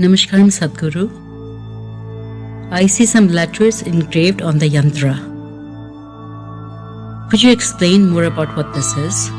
Namaskaram Sadhguru. I see some letters engraved on the Yantra. Could you explain more about what this is?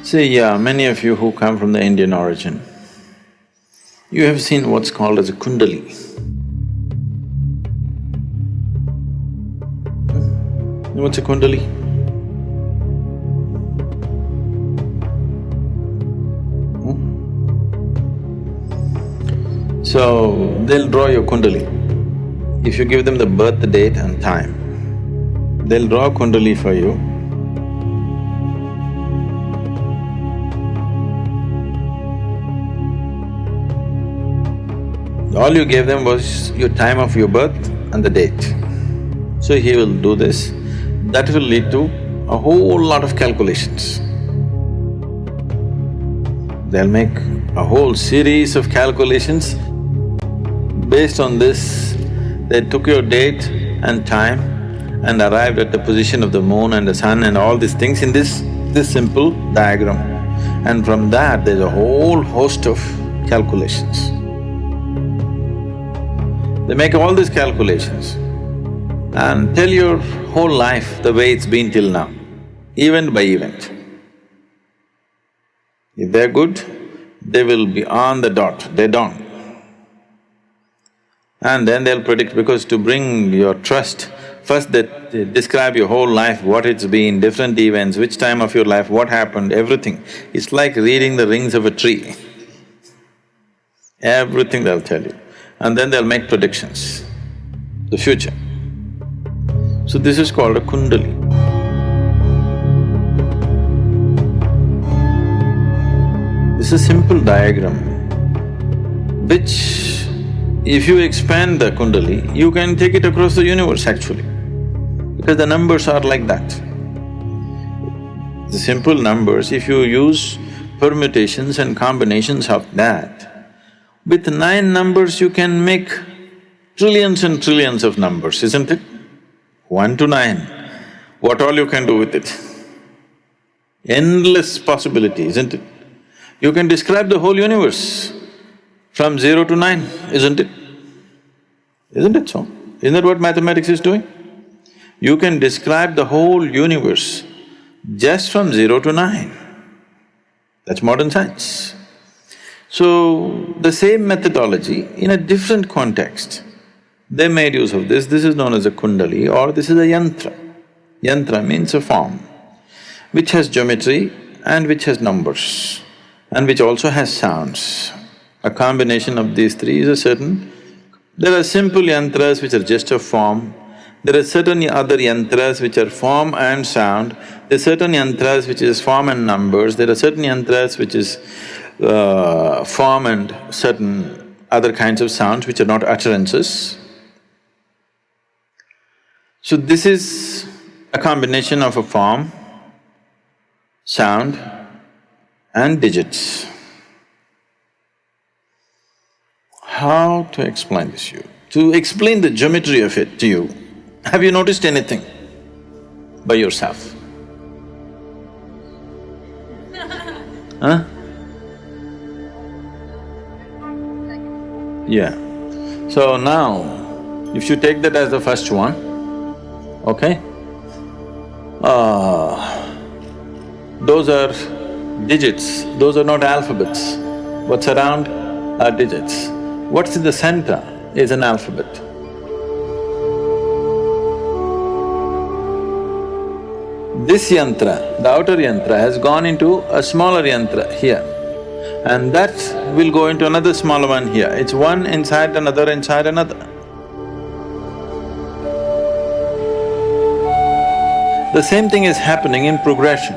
See, many of you who come from the Indian origin, you have seen what's called as a kundali. What's a kundali? So, they'll draw your kundali. If you give them the birth date and time, they'll draw a kundali for you. All you gave them was your time of your birth and the date. So he will do this. That will lead to a whole lot of calculations. They'll make a whole series of calculations. Based on this, they took your date and time and arrived at the position of the moon and the sun and all these things in this simple diagram. And from that, there's a whole host of calculations. They make all these calculations and tell your whole life the way it's been till now, event by event. If they're good, they will be on the dot, dead on. And then they'll predict, because to bring your trust, first they describe your whole life, what it's been, different events, which time of your life, what happened, everything. It's like reading the rings of a tree. Everything they'll tell you. And then they'll make predictions, the future. So this is called a kundali. This is a simple diagram which, if you expand the kundali, you can take it across the universe actually, because the numbers are like that. The simple numbers, if you use permutations and combinations of that, with 9 numbers you can make trillions and trillions of numbers, isn't it? 1 to 9, what all you can do with it? Endless possibility, isn't it? You can describe the whole universe from 0 to 9, isn't it? Isn't it so? Isn't that what mathematics is doing? You can describe the whole universe just from 0 to 9. That's modern science. So, the same methodology in a different context, they made use of this. This is known as a kundali or this is a yantra. Yantra means a form which has geometry and which has numbers and which also has sounds. A combination of these three is a certain… There are simple yantras which are just a form, there are certain other yantras which are form and sound, there are certain yantras which is form and numbers, there are certain yantras which is form and certain other kinds of sounds which are not utterances. So this is a combination of a form, sound and digits. How to explain this to you? To explain the geometry of it to you, have you noticed anything by yourself? Huh? Yeah. So now, if you take that as the first one, okay? Those are digits, those are not alphabets. What's around are digits. What's in the center is an alphabet. This yantra, the outer yantra, has gone into a smaller yantra here, and that will go into another smaller one here. It's one inside another inside another. The same thing is happening in progression.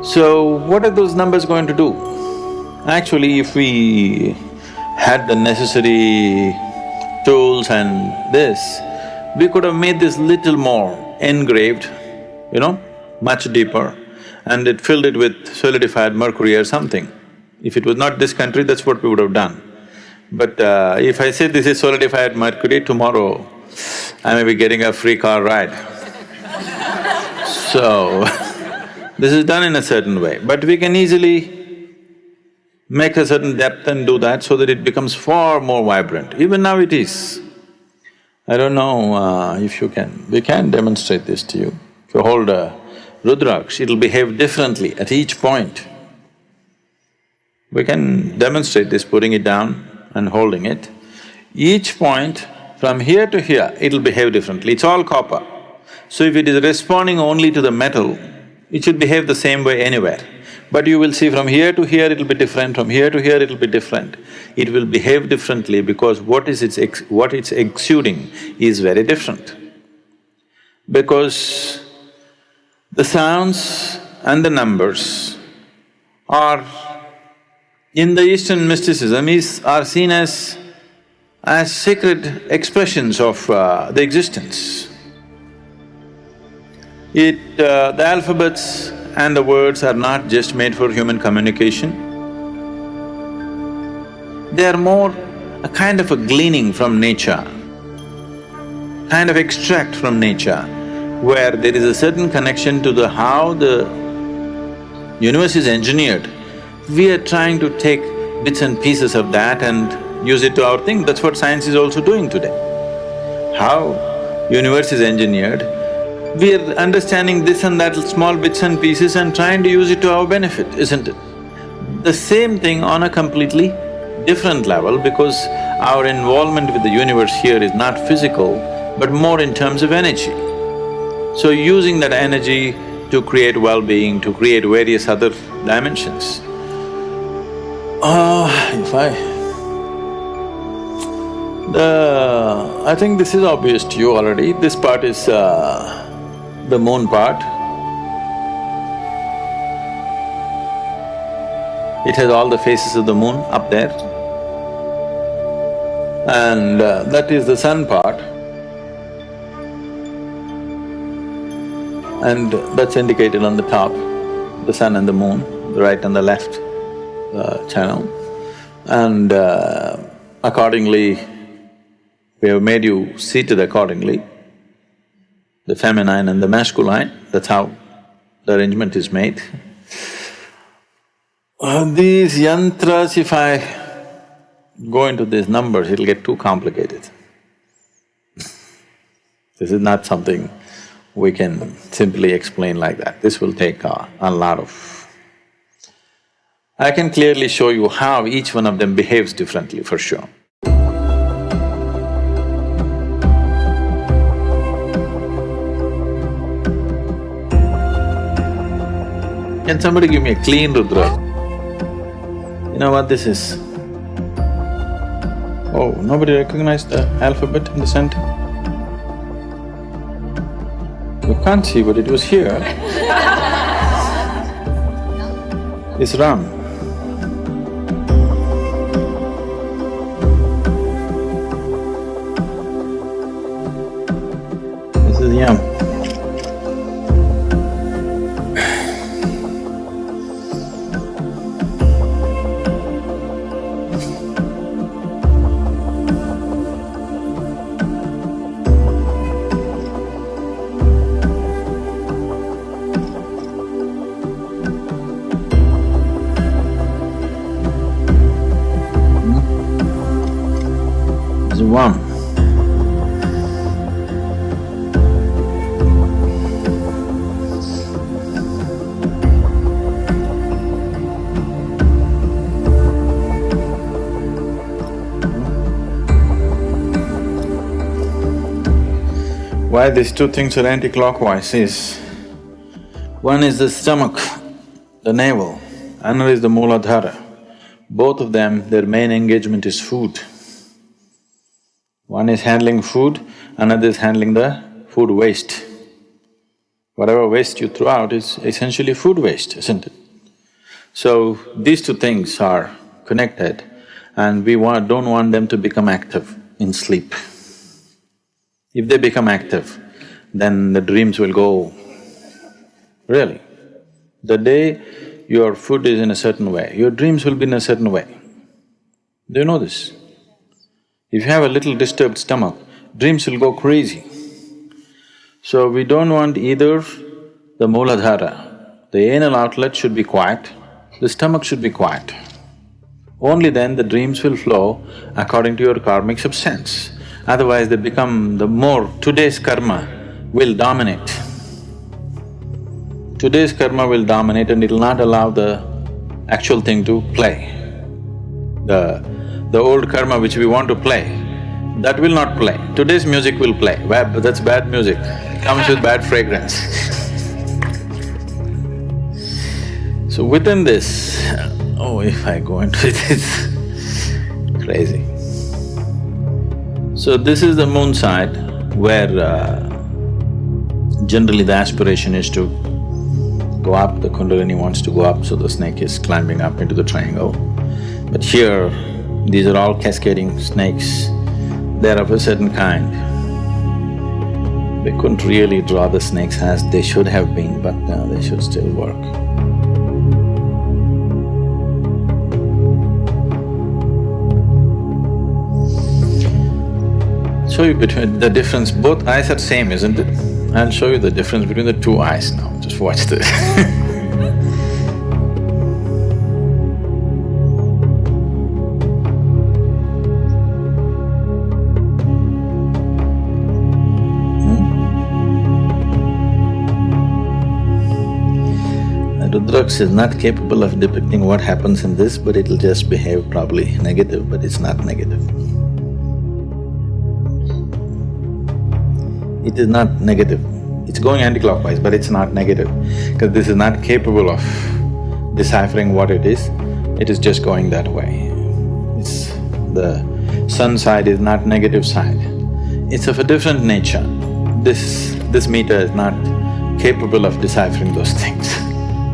So, what are those numbers going to do? Actually, if we had the necessary tools and this, we could have made this little more engraved, much deeper, and it filled it with solidified mercury or something. If it was not this country, that's what we would have done. But if I say this is solidified mercury, tomorrow I may be getting a free car ride. So, this is done in a certain way, but we can easily make a certain depth and do that so that it becomes far more vibrant. Even now it is. I don't know if you can… we can demonstrate this to you. If you hold a Rudraksh, it'll behave differently at each point. We can demonstrate this, putting it down and holding it. Each point, from here to here, it'll behave differently. It's all copper. So if it is responding only to the metal, it should behave the same way anywhere. But you will see from here to here it'll be different, from here to here it'll be different. It will behave differently because what it's exuding is very different. Because the sounds and the numbers are… in the Eastern mysticism are seen as sacred expressions of the existence. The alphabets and the words are not just made for human communication. They are more a kind of a gleaning from nature, kind of extract from nature, where there is a certain connection to the… how the universe is engineered. We are trying to take bits and pieces of that and use it to our thing. That's what science is also doing today. How universe is engineered, we are understanding this and that small bits and pieces and trying to use it to our benefit, isn't it? The same thing on a completely different level, because our involvement with the universe here is not physical, but more in terms of energy. So using that energy to create well-being, to create various other dimensions. I think this is obvious to you already. This part is the moon part. It has all the faces of the moon up there. And that is the sun part. And that's indicated on the top, the sun and the moon, the right and the left channel. And accordingly, we have made you seated accordingly, the feminine and the masculine, that's how the arrangement is made. These yantras, if I go into these numbers, it'll get too complicated. This is not something we can simply explain like that. This will take a lot of… I can clearly show you how each one of them behaves differently, for sure. Can somebody give me a clean Rudra? You know what this is? Oh, nobody recognized the alphabet in the center? You can't see, but it was here. It's Ram. This is Yam. This is Vam. Why these two things are anti-clockwise is, one is the stomach, the navel, another is the Mooladhara. Both of them, their main engagement is food. One is handling food, another is handling the food waste. Whatever waste you throw out is essentially food waste, isn't it? So, these two things are connected and we don't want them to become active in sleep. If they become active, then the dreams will go… Really. The day your food is in a certain way, your dreams will be in a certain way. Do you know this? If you have a little disturbed stomach, dreams will go crazy. So we don't want either the Mooladhara, the anal outlet should be quiet, the stomach should be quiet. Only then the dreams will flow according to your karmic substance. Otherwise they become the more… today's karma will dominate. Today's karma will dominate and it'll not allow the actual thing to play. The old karma which we want to play, that will not play. Today's music will play, that's bad music, comes with bad fragrance. So within this, oh, if I go into this, crazy. So this is the moon side where generally the aspiration is to go up, the Kundalini wants to go up, so the snake is climbing up into the triangle. But here, these are all cascading snakes, they're of a certain kind. We couldn't really draw the snakes as they should have been, but they should still work. Show you between the difference, both eyes are same, isn't it? I'll show you the difference between the two eyes now, just watch this. Rudraksh is not capable of depicting what happens in this, but it'll just behave probably negative, but it's not negative. It is not negative. It's going anti-clockwise, but it's not negative, because this is not capable of deciphering what it is just going that way. It's… the sun side is not negative side, it's of a different nature. This meter is not capable of deciphering those things.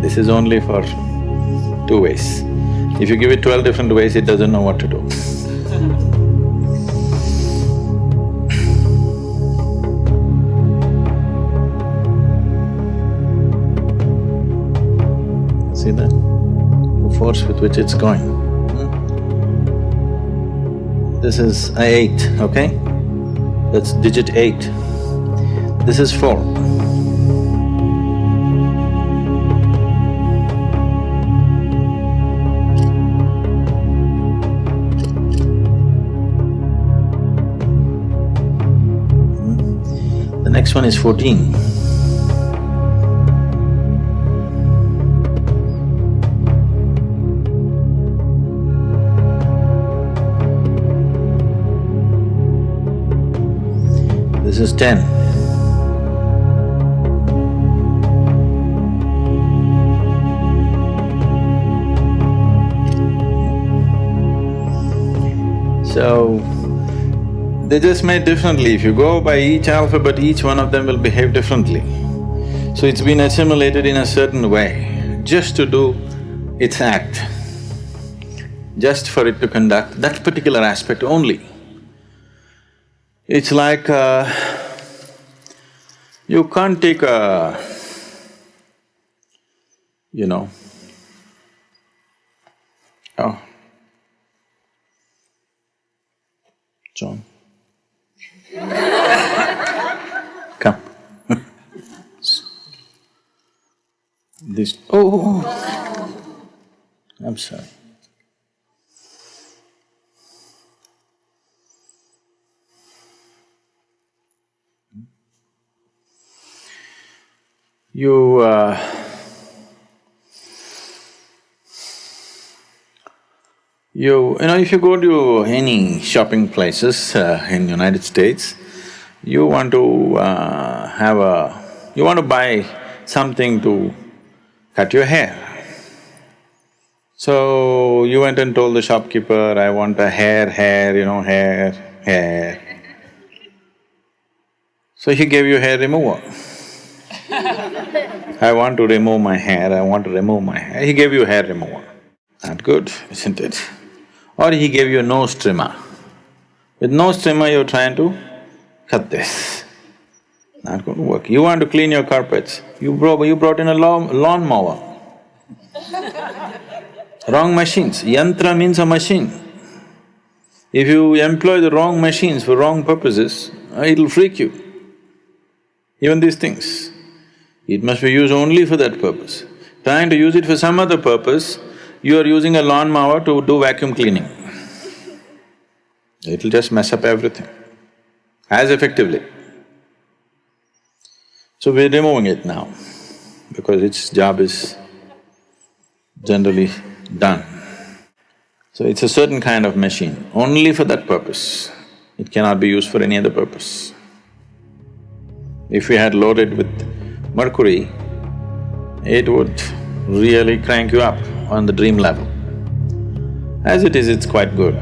This is only for two ways. If you give it 12 different ways, it doesn't know what to do. See that? The force with which it's going. This is a 8, okay? That's digit 8. This is 4. The next one is 14. This is 10. So, they just made differently. If you go by each alphabet, each one of them will behave differently. So it's been assimilated in a certain way, just to do its act, just for it to conduct that particular aspect only. It's like you can't take a… Oh, John. Come. This… oh, I'm sorry. You if you go to any shopping places in United States, you want to you want to buy something to cut your hair. So, you went and told the shopkeeper, I want a hair, hair. So he gave you hair remover. I want to remove my hair, He gave you hair remover. Not good, isn't it? Or he gave you a nose trimmer. With nose trimmer, you're trying to cut this. Not going to work. You want to clean your carpets, you brought in a lawn mower. Wrong machines. Yantra means a machine. If you employ the wrong machines for wrong purposes, it'll freak you. Even these things, it must be used only for that purpose. Trying to use it for some other purpose, you are using a lawnmower to do vacuum cleaning. It'll just mess up everything, as effectively. So we're removing it now, because its job is generally done. So it's a certain kind of machine, only for that purpose. It cannot be used for any other purpose. If we had loaded with mercury, it would really crank you up on the dream level. As it is, it's quite good.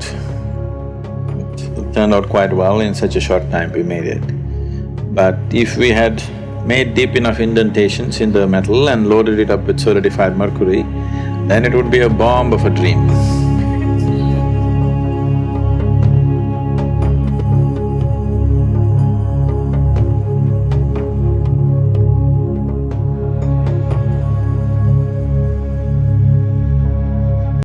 It turned out quite well. In such a short time we made it. But if we had made deep enough indentations in the metal and loaded it up with solidified mercury, then it would be a bomb of a dream.